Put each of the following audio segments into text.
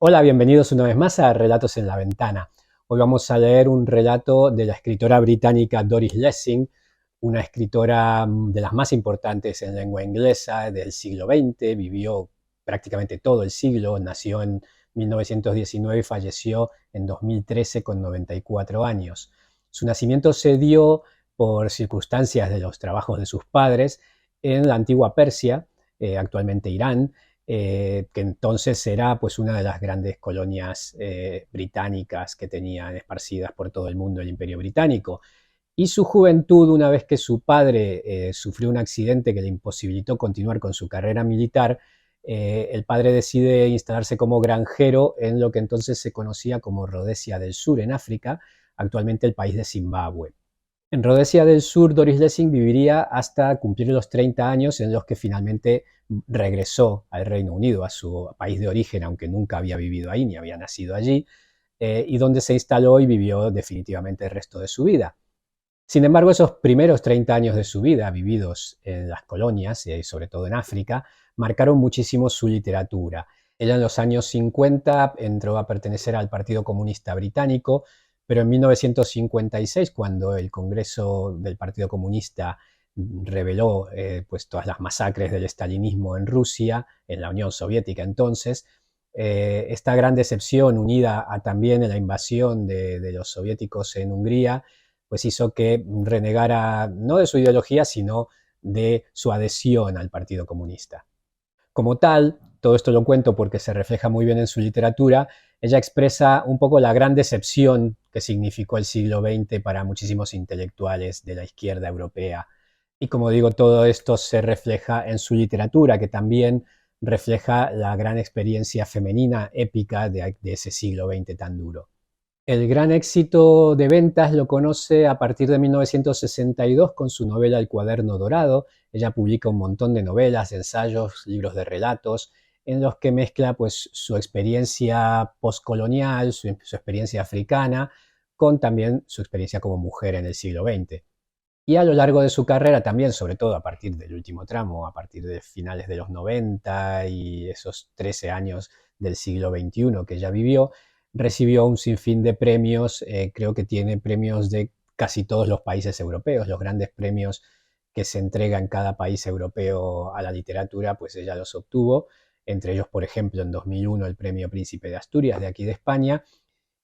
Hola, bienvenidos una vez más a Relatos en la Ventana. Hoy vamos a leer un relato de la escritora británica Doris Lessing, una escritora de las más importantes en lengua inglesa del siglo XX, vivió prácticamente todo el siglo, nació en 1919 y falleció en 2013 con 94 años. Su nacimiento se dio por circunstancias de los trabajos de sus padres en la antigua Persia, actualmente Irán, que entonces era pues una de las grandes colonias británicas que tenían esparcidas por todo el mundo el Imperio Británico. Y su juventud, una vez que su padre sufrió un accidente que le imposibilitó continuar con su carrera militar, el padre decide instalarse como granjero en lo que entonces se conocía como Rodesia del Sur, en África, actualmente el país de Zimbabue. En Rodesia del Sur, Doris Lessing viviría hasta cumplir los 30 años, en los que finalmente regresó al Reino Unido, a su país de origen, aunque nunca había vivido ahí ni había nacido allí, y donde se instaló y vivió definitivamente el resto de su vida. Sin embargo, esos primeros 30 años de su vida, vividos en las colonias, y sobre todo en África, marcaron muchísimo su literatura. Ella en los años 50 entró a pertenecer al Partido Comunista Británico, pero en 1956, cuando el Congreso del Partido Comunista reveló pues todas las masacres del estalinismo en Rusia, en la Unión Soviética entonces, esta gran decepción unida a también la invasión de los soviéticos en Hungría, pues hizo que renegara no de su ideología, sino de su adhesión al Partido Comunista. Como tal, todo esto lo cuento porque se refleja muy bien en su literatura, ella expresa un poco la gran decepción que significó el siglo XX para muchísimos intelectuales de la izquierda europea. Y como digo, todo esto se refleja en su literatura, que también refleja la gran experiencia femenina épica de ese siglo XX tan duro. El gran éxito de ventas lo conoce a partir de 1962 con su novela El cuaderno dorado. Ella publica un montón de novelas, de ensayos, libros de relatos, en los que mezcla pues, su experiencia postcolonial, su experiencia africana, con también su experiencia como mujer en el siglo XX. Y a lo largo de su carrera también, sobre todo a partir del último tramo, a partir de finales de los 90 y esos 13 años del siglo XXI que ya vivió, recibió un sinfín de premios, creo que tiene premios de casi todos los países europeos, los grandes premios que se entrega en cada país europeo a la literatura, pues ella los obtuvo, entre ellos, por ejemplo, en 2001 el Premio Príncipe de Asturias de aquí de España,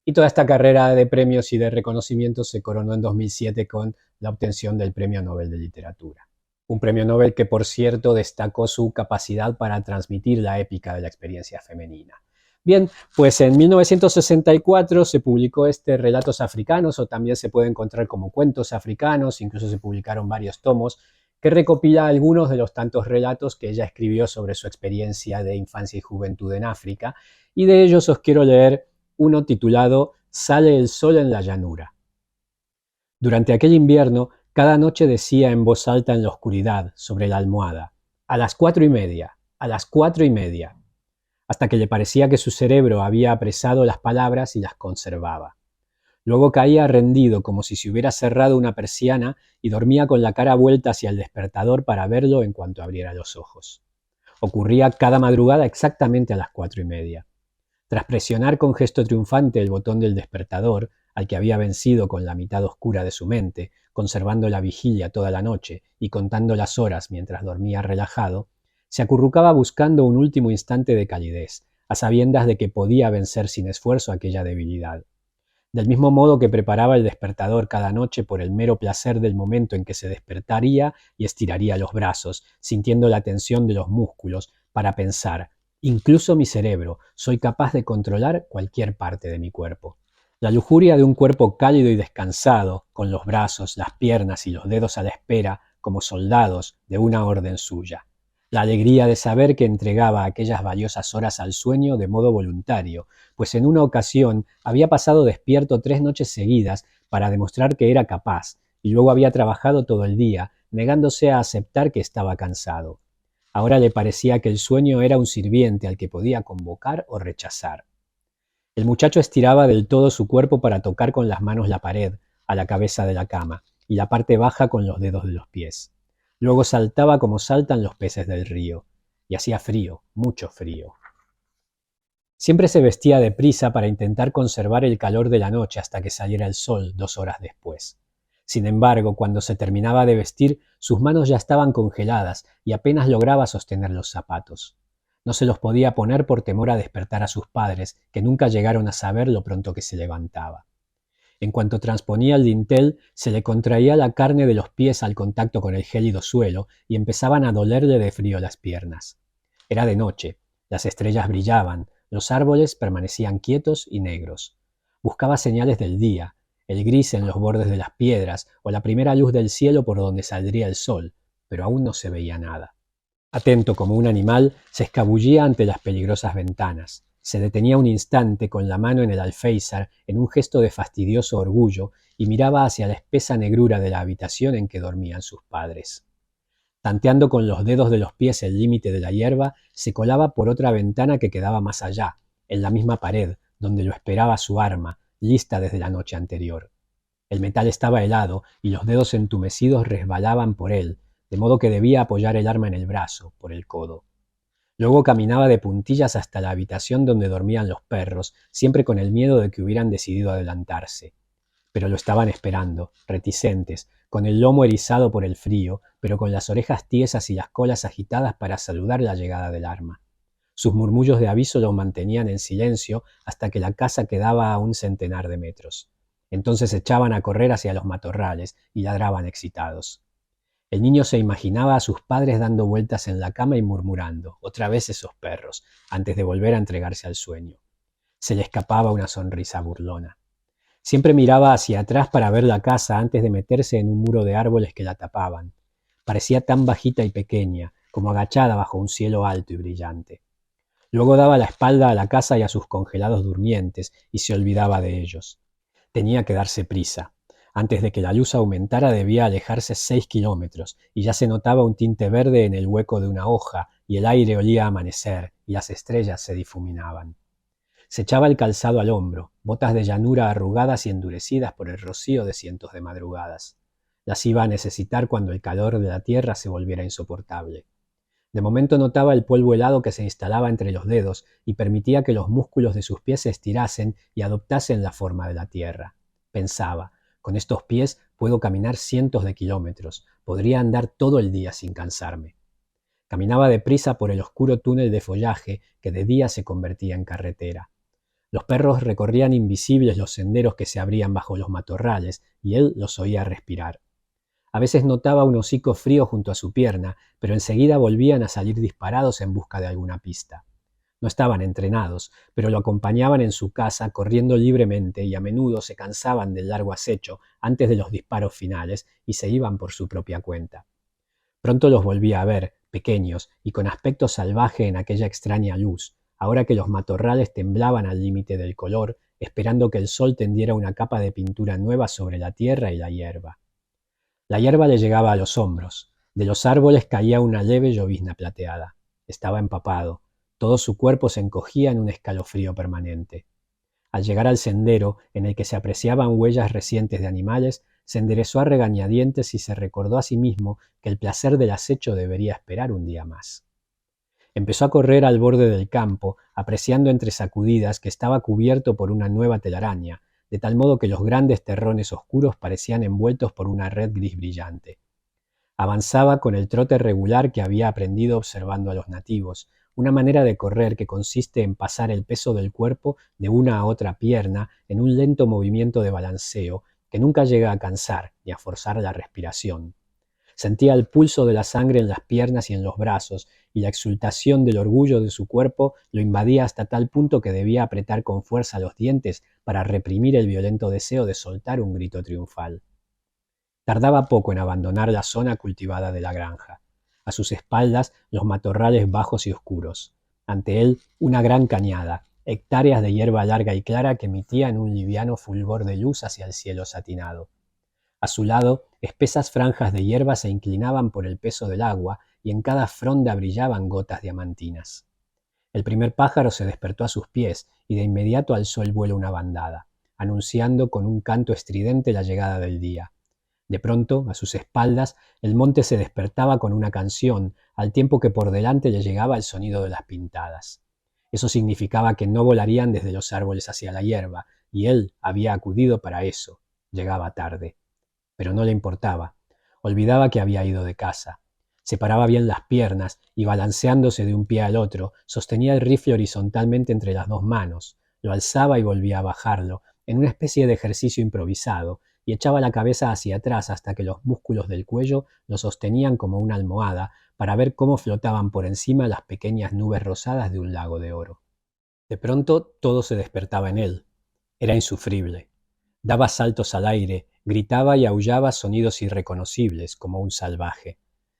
y toda esta carrera de premios y de reconocimientos se coronó en 2007 con la obtención del Premio Nobel de Literatura. Un premio Nobel que, por cierto, destacó su capacidad para transmitir la épica de la experiencia femenina. Bien, pues en 1964 se publicó este Relatos Africanos, o también se puede encontrar como Cuentos Africanos, incluso se publicaron varios tomos, que recopila algunos de los tantos relatos que ella escribió sobre su experiencia de infancia y juventud en África, y de ellos os quiero leer uno titulado Sale el sol en la llanura. Durante aquel invierno, cada noche decía en voz alta en la oscuridad, sobre la almohada, a las 4:30, a las 4:30, hasta que le parecía que su cerebro había apresado las palabras y las conservaba. Luego caía rendido como si se hubiera cerrado una persiana y dormía con la cara vuelta hacia el despertador para verlo en cuanto abriera los ojos. Ocurría cada madrugada exactamente a las 4:30. Tras presionar con gesto triunfante el botón del despertador, al que había vencido con la mitad oscura de su mente, conservando la vigilia toda la noche y contando las horas mientras dormía relajado, se acurrucaba buscando un último instante de calidez, a sabiendas de que podía vencer sin esfuerzo aquella debilidad. Del mismo modo que preparaba el despertador cada noche por el mero placer del momento en que se despertaría y estiraría los brazos, sintiendo la tensión de los músculos, para pensar: incluso mi cerebro, soy capaz de controlar cualquier parte de mi cuerpo. La lujuria de un cuerpo cálido y descansado, con los brazos, las piernas y los dedos a la espera, como soldados de una orden suya. La alegría de saber que entregaba aquellas valiosas horas al sueño de modo voluntario, pues en una ocasión había pasado despierto 3 noches seguidas para demostrar que era capaz, y luego había trabajado todo el día, negándose a aceptar que estaba cansado. Ahora le parecía que el sueño era un sirviente al que podía convocar o rechazar. El muchacho estiraba del todo su cuerpo para tocar con las manos la pared, a la cabeza de la cama, y la parte baja con los dedos de los pies. Luego saltaba como saltan los peces del río, y hacía frío, mucho frío. Siempre se vestía deprisa para intentar conservar el calor de la noche hasta que saliera el sol 2 horas después. Sin embargo, cuando se terminaba de vestir, sus manos ya estaban congeladas y apenas lograba sostener los zapatos. No se los podía poner por temor a despertar a sus padres, que nunca llegaron a saber lo pronto que se levantaba. En cuanto transponía el dintel, se le contraía la carne de los pies al contacto con el gélido suelo y empezaban a dolerle de frío las piernas. Era de noche, las estrellas brillaban, los árboles permanecían quietos y negros. Buscaba señales del día, el gris en los bordes de las piedras o la primera luz del cielo por donde saldría el sol, pero aún no se veía nada. Atento como un animal, se escabullía ante las peligrosas ventanas. Se detenía un instante con la mano en el alféizar en un gesto de fastidioso orgullo y miraba hacia la espesa negrura de la habitación en que dormían sus padres. Tanteando con los dedos de los pies el límite de la hierba, se colaba por otra ventana que quedaba más allá, en la misma pared, donde lo esperaba su arma, lista desde la noche anterior. El metal estaba helado y los dedos entumecidos resbalaban por él, de modo que debía apoyar el arma en el brazo, por el codo. Luego caminaba de puntillas hasta la habitación donde dormían los perros, siempre con el miedo de que hubieran decidido adelantarse. Pero lo estaban esperando, reticentes, con el lomo erizado por el frío, pero con las orejas tiesas y las colas agitadas para saludar la llegada del arma. Sus murmullos de aviso lo mantenían en silencio hasta que la casa quedaba a 1 centenar de metros. Entonces echaban a correr hacia los matorrales y ladraban excitados. El niño se imaginaba a sus padres dando vueltas en la cama y murmurando, otra vez esos perros, antes de volver a entregarse al sueño. Se le escapaba una sonrisa burlona. Siempre miraba hacia atrás para ver la casa antes de meterse en un muro de árboles que la tapaban. Parecía tan bajita y pequeña, como agachada bajo un cielo alto y brillante. Luego daba la espalda a la casa y a sus congelados durmientes y se olvidaba de ellos. Tenía que darse prisa. Antes de que la luz aumentara debía alejarse 6 kilómetros, y ya se notaba un tinte verde en el hueco de una hoja, y el aire olía a amanecer, y las estrellas se difuminaban. Se echaba el calzado al hombro, botas de llanura arrugadas y endurecidas por el rocío de cientos de madrugadas. Las iba a necesitar cuando el calor de la tierra se volviera insoportable. De momento notaba el polvo helado que se instalaba entre los dedos y permitía que los músculos de sus pies se estirasen y adoptasen la forma de la tierra. Pensaba, con estos pies puedo caminar cientos de kilómetros, podría andar todo el día sin cansarme. Caminaba deprisa por el oscuro túnel de follaje que de día se convertía en carretera. Los perros recorrían invisibles los senderos que se abrían bajo los matorrales y él los oía respirar. A veces notaba un hocico frío junto a su pierna, pero enseguida volvían a salir disparados en busca de alguna pista. No estaban entrenados, pero lo acompañaban en su casa corriendo libremente y a menudo se cansaban del largo acecho antes de los disparos finales y se iban por su propia cuenta. Pronto los volvía a ver, pequeños y con aspecto salvaje en aquella extraña luz, ahora que los matorrales temblaban al límite del color, esperando que el sol tendiera una capa de pintura nueva sobre la tierra y la hierba. La hierba le llegaba a los hombros. De los árboles caía una leve llovizna plateada. Estaba empapado. Todo su cuerpo se encogía en un escalofrío permanente. Al llegar al sendero, en el que se apreciaban huellas recientes de animales, se enderezó a regañadientes y se recordó a sí mismo que el placer del acecho debería esperar un día más. Empezó a correr al borde del campo, apreciando entre sacudidas que estaba cubierto por una nueva telaraña, de tal modo que los grandes terrones oscuros parecían envueltos por una red gris brillante. Avanzaba con el trote regular que había aprendido observando a los nativos, una manera de correr que consiste en pasar el peso del cuerpo de una a otra pierna en un lento movimiento de balanceo que nunca llega a cansar ni a forzar la respiración. Sentía el pulso de la sangre en las piernas y en los brazos, y la exultación del orgullo de su cuerpo lo invadía hasta tal punto que debía apretar con fuerza los dientes para reprimir el violento deseo de soltar un grito triunfal. Tardaba poco en abandonar la zona cultivada de la granja. A sus espaldas los matorrales bajos y oscuros. Ante él una gran cañada, hectáreas de hierba larga y clara que emitían un liviano fulgor de luz hacia el cielo satinado. A su lado, espesas franjas de hierba se inclinaban por el peso del agua y en cada fronda brillaban gotas diamantinas. El primer pájaro se despertó a sus pies y de inmediato alzó el vuelo una bandada, anunciando con un canto estridente la llegada del día. De pronto, a sus espaldas, el monte se despertaba con una canción, al tiempo que por delante le llegaba el sonido de las pintadas. Eso significaba que no volarían desde los árboles hacia la hierba, y él había acudido para eso. Llegaba tarde. Pero no le importaba. Olvidaba que había ido de casa. Separaba bien las piernas y, balanceándose de un pie al otro, sostenía el rifle horizontalmente entre las dos manos, lo alzaba y volvía a bajarlo, en una especie de ejercicio improvisado, y echaba la cabeza hacia atrás hasta que los músculos del cuello lo sostenían como una almohada para ver cómo flotaban por encima las pequeñas nubes rosadas de un lago de oro. De pronto todo se despertaba en él. Era insufrible. Daba saltos al aire, gritaba y aullaba sonidos irreconocibles, como un salvaje.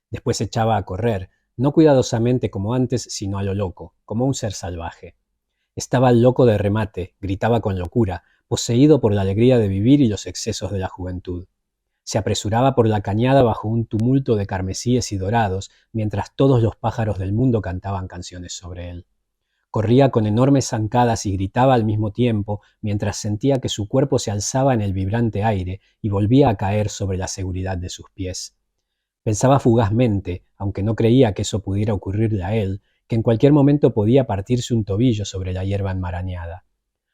Después se echaba a correr, no cuidadosamente como antes, sino a lo loco, como un ser salvaje. Estaba loco de remate, gritaba con locura, poseído por la alegría de vivir y los excesos de la juventud. Se apresuraba por la cañada bajo un tumulto de carmesíes y dorados, mientras todos los pájaros del mundo cantaban canciones sobre él. Corría con enormes zancadas y gritaba al mismo tiempo, mientras sentía que su cuerpo se alzaba en el vibrante aire y volvía a caer sobre la seguridad de sus pies. Pensaba fugazmente, aunque no creía que eso pudiera ocurrirle a él, que en cualquier momento podía partirse un tobillo sobre la hierba enmarañada.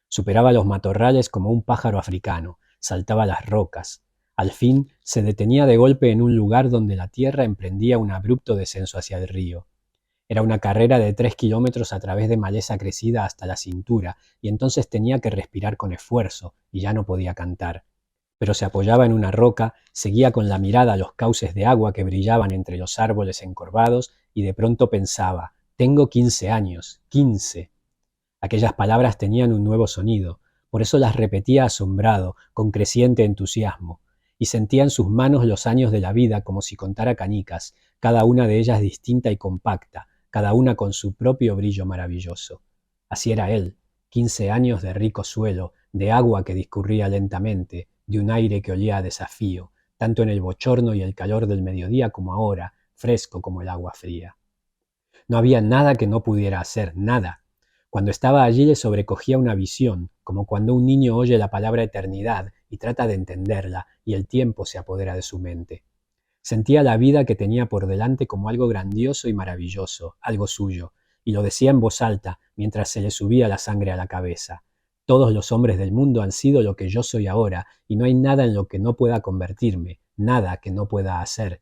Superaba los matorrales como un pájaro africano, saltaba las rocas. Al fin se detenía de golpe en un lugar donde la tierra emprendía un abrupto descenso hacia el río. Era una carrera de 3 kilómetros a través de maleza crecida hasta la cintura, y entonces tenía que respirar con esfuerzo, y ya no podía cantar. Pero se apoyaba en una roca, seguía con la mirada los cauces de agua que brillaban entre los árboles encorvados, y de pronto pensaba, tengo 15 años, 15. Aquellas palabras tenían un nuevo sonido, por eso las repetía asombrado, con creciente entusiasmo, y sentía en sus manos los años de la vida como si contara canicas, cada una de ellas distinta y compacta, cada una con su propio brillo maravilloso. Así era él, 15 años de rico suelo, de agua que discurría lentamente, de un aire que olía a desafío, tanto en el bochorno y el calor del mediodía como ahora, fresco como el agua fría. No había nada que no pudiera hacer, nada. Cuando estaba allí le sobrecogía una visión, como cuando un niño oye la palabra eternidad y trata de entenderla, y el tiempo se apodera de su mente. Sentía la vida que tenía por delante como algo grandioso y maravilloso, algo suyo, y lo decía en voz alta mientras se le subía la sangre a la cabeza. Todos los hombres del mundo han sido lo que yo soy ahora, y no hay nada en lo que no pueda convertirme, nada que no pueda hacer.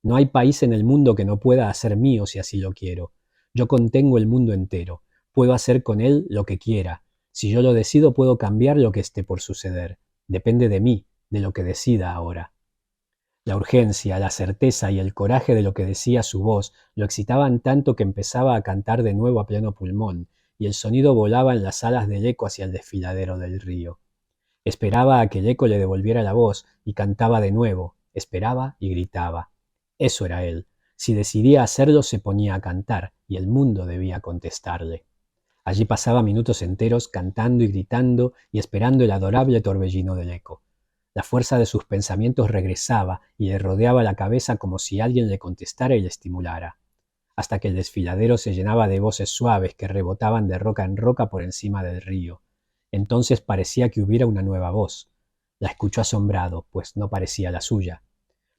No hay país en el mundo que no pueda hacer mío si así lo quiero. Yo contengo el mundo entero. Puedo hacer con él lo que quiera. Si yo lo decido, puedo cambiar lo que esté por suceder. Depende de mí, de lo que decida ahora. La urgencia, la certeza y el coraje de lo que decía su voz lo excitaban tanto que empezaba a cantar de nuevo a pleno pulmón, y el sonido volaba en las alas del eco hacia el desfiladero del río. Esperaba a que el eco le devolviera la voz y cantaba de nuevo, esperaba y gritaba. Eso era él. Si decidía hacerlo, se ponía a cantar, y el mundo debía contestarle. Allí pasaba minutos enteros cantando y gritando y esperando el adorable torbellino del eco. La fuerza de sus pensamientos regresaba y le rodeaba la cabeza como si alguien le contestara y le estimulara, hasta que el desfiladero se llenaba de voces suaves que rebotaban de roca en roca por encima del río. Entonces parecía que hubiera una nueva voz. La escuchó asombrado, pues no parecía la suya.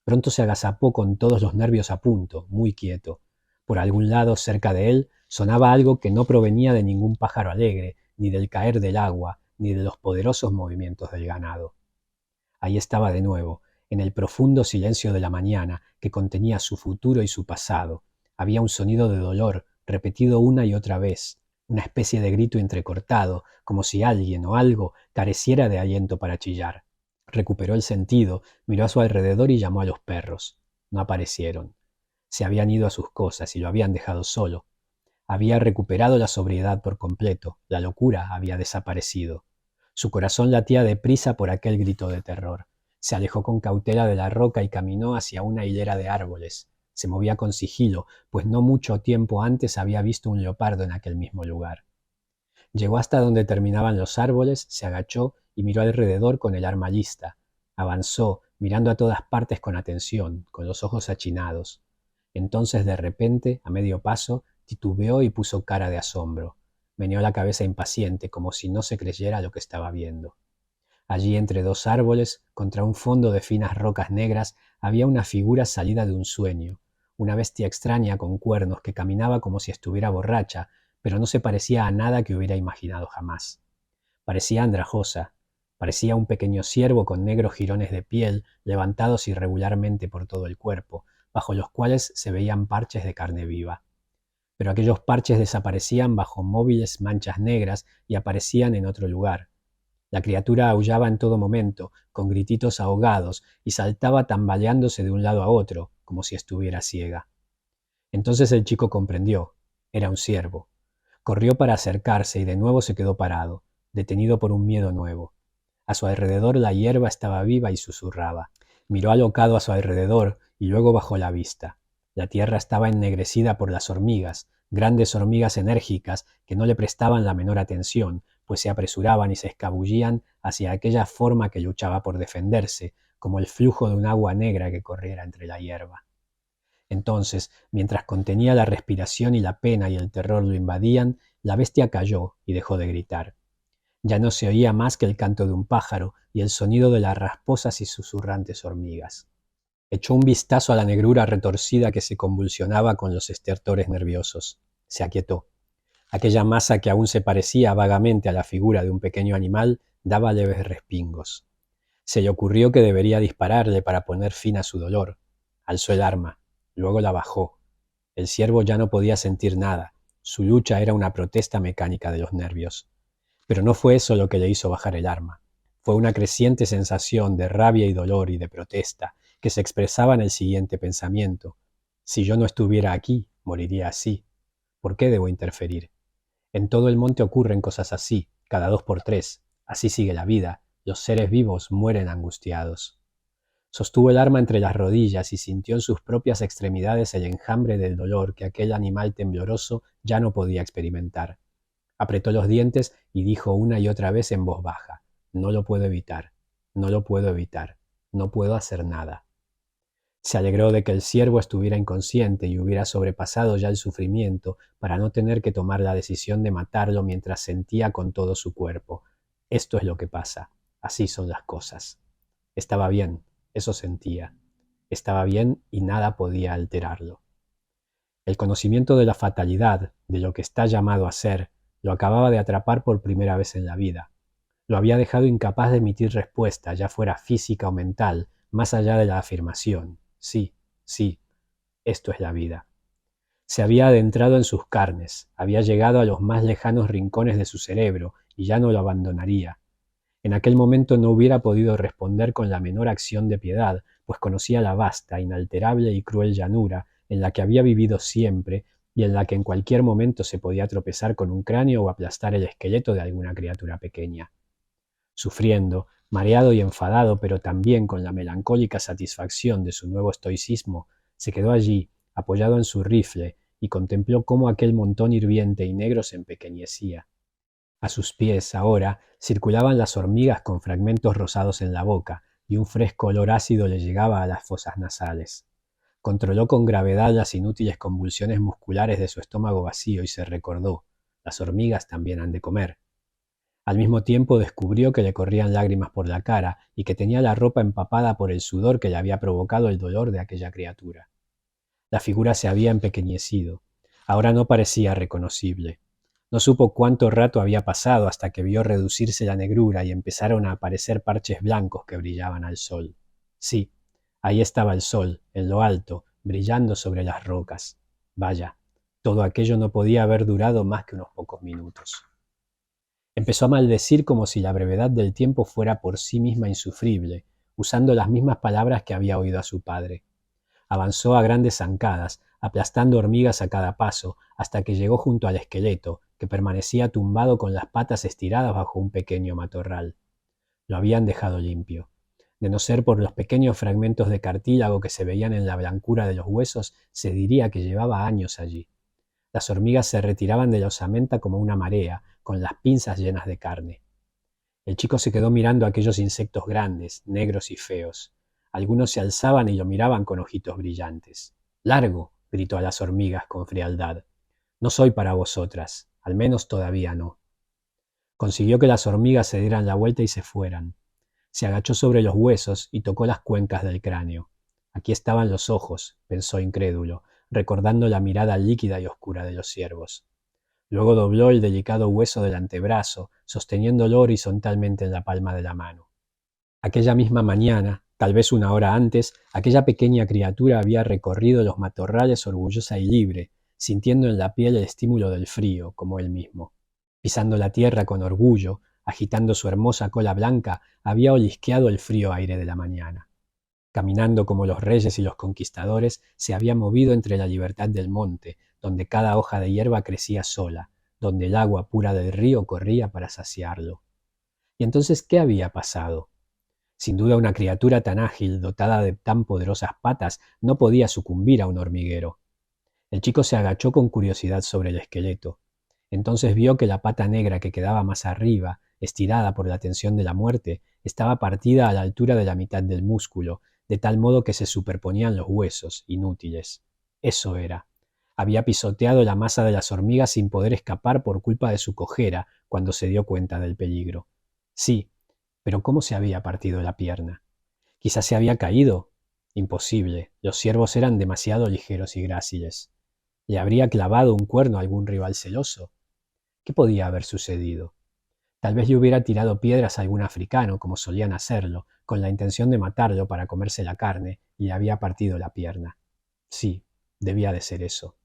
Pronto se agazapó con todos los nervios a punto, muy quieto. Por algún lado, cerca de él, sonaba algo que no provenía de ningún pájaro alegre, ni del caer del agua, ni de los poderosos movimientos del ganado. Ahí estaba de nuevo, en el profundo silencio de la mañana, que contenía su futuro y su pasado. Había un sonido de dolor, repetido una y otra vez, una especie de grito entrecortado, como si alguien o algo careciera de aliento para chillar. Recuperó el sentido, miró a su alrededor y llamó a los perros. No aparecieron. Se habían ido a sus cosas y lo habían dejado solo. Había recuperado la sobriedad por completo, la locura había desaparecido. Su corazón latía deprisa por aquel grito de terror. Se alejó con cautela de la roca y caminó hacia una hilera de árboles. Se movía con sigilo, pues no mucho tiempo antes había visto un leopardo en aquel mismo lugar. Llegó hasta donde terminaban los árboles, se agachó y miró alrededor con el arma lista. Avanzó, mirando a todas partes con atención, con los ojos achinados. Entonces, de repente, a medio paso, titubeó y puso cara de asombro. Meneó la cabeza impaciente, como si no se creyera lo que estaba viendo. Allí, entre dos árboles, contra un fondo de finas rocas negras, había una figura salida de un sueño, una bestia extraña con cuernos que caminaba como si estuviera borracha, pero no se parecía a nada que hubiera imaginado jamás. Parecía andrajosa, parecía un pequeño ciervo con negros jirones de piel levantados irregularmente por todo el cuerpo, bajo los cuales se veían parches de carne viva. Pero aquellos parches desaparecían bajo móviles manchas negras y aparecían en otro lugar. La criatura aullaba en todo momento, con grititos ahogados, y saltaba tambaleándose de un lado a otro, como si estuviera ciega. Entonces el chico comprendió. Era un ciervo. Corrió para acercarse y de nuevo se quedó parado, detenido por un miedo nuevo. A su alrededor la hierba estaba viva y susurraba. Miró alocado a su alrededor y luego bajó la vista. La tierra estaba ennegrecida por las hormigas, grandes hormigas enérgicas que no le prestaban la menor atención, pues se apresuraban y se escabullían hacia aquella forma que luchaba por defenderse, como el flujo de un agua negra que corriera entre la hierba. Entonces, mientras contenía la respiración y la pena y el terror lo invadían, la bestia calló y dejó de gritar. Ya no se oía más que el canto de un pájaro y el sonido de las rasposas y susurrantes hormigas. Echó un vistazo a la negrura retorcida que se convulsionaba con los estertores nerviosos. Se aquietó. Aquella masa que aún se parecía vagamente a la figura de un pequeño animal daba leves respingos. Se le ocurrió que debería dispararle para poner fin a su dolor. Alzó el arma. Luego la bajó. El ciervo ya no podía sentir nada. Su lucha era una protesta mecánica de los nervios. Pero no fue eso lo que le hizo bajar el arma. Fue una creciente sensación de rabia y dolor y de protesta que se expresaba en el siguiente pensamiento. Si yo no estuviera aquí, moriría así. ¿Por qué debo interferir? En todo el monte ocurren cosas así, cada 2 por 3. Así sigue la vida. Los seres vivos mueren angustiados. Sostuvo el arma entre las rodillas y sintió en sus propias extremidades el enjambre del dolor que aquel animal tembloroso ya no podía experimentar. Apretó los dientes y dijo una y otra vez en voz baja: no lo puedo evitar, no lo puedo evitar, no puedo hacer nada. Se alegró de que el ciervo estuviera inconsciente y hubiera sobrepasado ya el sufrimiento para no tener que tomar la decisión de matarlo mientras sentía con todo su cuerpo. Esto es lo que pasa, así son las cosas. Estaba bien, eso sentía. Estaba bien y nada podía alterarlo. El conocimiento de la fatalidad, de lo que está llamado a ser, lo acababa de atrapar por primera vez en la vida. Lo había dejado incapaz de emitir respuesta, ya fuera física o mental, más allá de la afirmación. Sí, sí, esto es la vida. Se había adentrado en sus carnes, había llegado a los más lejanos rincones de su cerebro y ya no lo abandonaría. En aquel momento no hubiera podido responder con la menor acción de piedad, pues conocía la vasta, inalterable y cruel llanura en la que había vivido siempre y en la que en cualquier momento se podía tropezar con un cráneo o aplastar el esqueleto de alguna criatura pequeña. Sufriendo, mareado y enfadado, pero también con la melancólica satisfacción de su nuevo estoicismo, se quedó allí, apoyado en su rifle, y contempló cómo aquel montón hirviente y negro se empequeñecía. A sus pies, ahora, circulaban las hormigas con fragmentos rosados en la boca, y un fresco olor ácido le llegaba a las fosas nasales. Controló con gravedad las inútiles convulsiones musculares de su estómago vacío y se recordó: las hormigas también han de comer. Al mismo tiempo descubrió que le corrían lágrimas por la cara y que tenía la ropa empapada por el sudor que le había provocado el dolor de aquella criatura. La figura se había empequeñecido. Ahora no parecía reconocible. No supo cuánto rato había pasado hasta que vio reducirse la negrura y empezaron a aparecer parches blancos que brillaban al sol. Sí, ahí estaba el sol, en lo alto, brillando sobre las rocas. Vaya, todo aquello no podía haber durado más que unos pocos minutos. Empezó a maldecir como si la brevedad del tiempo fuera por sí misma insufrible, usando las mismas palabras que había oído a su padre. Avanzó a grandes zancadas, aplastando hormigas a cada paso, hasta que llegó junto al esqueleto, que permanecía tumbado con las patas estiradas bajo un pequeño matorral. Lo habían dejado limpio. De no ser por los pequeños fragmentos de cartílago que se veían en la blancura de los huesos, se diría que llevaba años allí. Las hormigas se retiraban de la osamenta como una marea, con las pinzas llenas de carne. El chico se quedó mirando a aquellos insectos grandes, negros y feos. Algunos se alzaban y lo miraban con ojitos brillantes. «¡Largo!», gritó a las hormigas con frialdad. «No soy para vosotras, al menos todavía no». Consiguió que las hormigas se dieran la vuelta y se fueran. Se agachó sobre los huesos y tocó las cuencas del cráneo. Aquí estaban los ojos, pensó incrédulo, recordando la mirada líquida y oscura de los ciervos. Luego dobló el delicado hueso del antebrazo, sosteniéndolo horizontalmente en la palma de la mano. Aquella misma mañana, tal vez una hora antes, aquella pequeña criatura había recorrido los matorrales orgullosa y libre, sintiendo en la piel el estímulo del frío, como él mismo. Pisando la tierra con orgullo, agitando su hermosa cola blanca, había olisqueado el frío aire de la mañana. Caminando como los reyes y los conquistadores, se había movido entre la libertad del monte, donde cada hoja de hierba crecía sola, donde el agua pura del río corría para saciarlo. ¿Y entonces qué había pasado? Sin duda una criatura tan ágil, dotada de tan poderosas patas, no podía sucumbir a un hormiguero. El chico se agachó con curiosidad sobre el esqueleto. Entonces vio que la pata negra que quedaba más arriba, estirada por la tensión de la muerte, estaba partida a la altura de la mitad del músculo, de tal modo que se superponían los huesos, inútiles. Eso era. Había pisoteado la masa de las hormigas sin poder escapar por culpa de su cojera cuando se dio cuenta del peligro. Sí, pero ¿cómo se había partido la pierna? Quizás se había caído. Imposible. Los ciervos eran demasiado ligeros y gráciles. ¿Le habría clavado un cuerno a algún rival celoso? ¿Qué podía haber sucedido? Tal vez le hubiera tirado piedras a algún africano, como solían hacerlo, con la intención de matarlo para comerse la carne, y le había partido la pierna. Sí, debía de ser eso.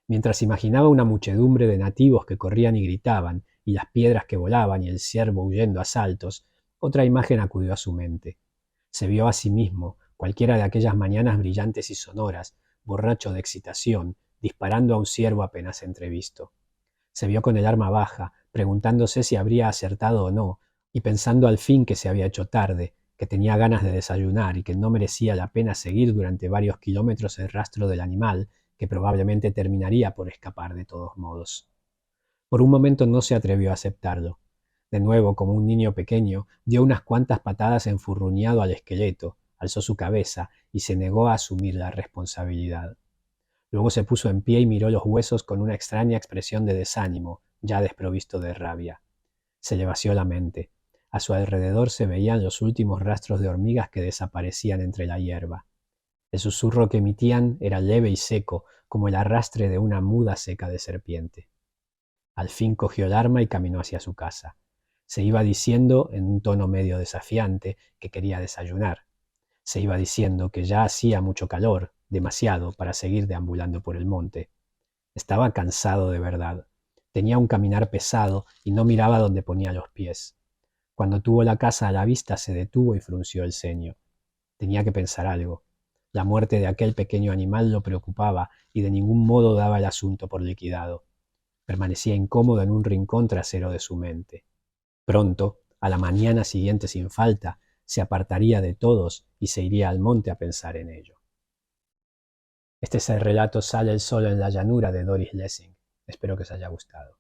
Mientras imaginaba una muchedumbre de nativos que corrían y gritaban, y las piedras que volaban y el ciervo huyendo a saltos, otra imagen acudió a su mente. Se vio a sí mismo, cualquiera de aquellas mañanas brillantes y sonoras, borracho de excitación, disparando a un ciervo apenas entrevisto. Se vio con el arma baja, preguntándose si habría acertado o no, y pensando al fin que se había hecho tarde, que tenía ganas de desayunar y que no merecía la pena seguir durante varios kilómetros el rastro del animal, que probablemente terminaría por escapar de todos modos. Por un momento no se atrevió a aceptarlo. De nuevo, como un niño pequeño, dio unas cuantas patadas enfurruñado al esqueleto, alzó su cabeza y se negó a asumir la responsabilidad. Luego se puso en pie y miró los huesos con una extraña expresión de desánimo, ya desprovisto de rabia. Se le vació la mente. A su alrededor se veían los últimos rastros de hormigas que desaparecían entre la hierba. El susurro que emitían era leve y seco, como el arrastre de una muda seca de serpiente. Al fin cogió el arma y caminó hacia su casa. Se iba diciendo, en un tono medio desafiante, que quería desayunar. Se iba diciendo que ya hacía mucho calor, demasiado, para seguir deambulando por el monte. Estaba cansado de verdad. Tenía un caminar pesado y no miraba dónde ponía los pies. Cuando tuvo la casa a la vista se detuvo y frunció el ceño. Tenía que pensar algo. La muerte de aquel pequeño animal lo preocupaba y de ningún modo daba el asunto por liquidado. Permanecía incómodo en un rincón trasero de su mente. Pronto, a la mañana siguiente sin falta, se apartaría de todos y se iría al monte a pensar en ello. Este es el relato Sale el sol en la llanura de Doris Lessing. Espero que os haya gustado.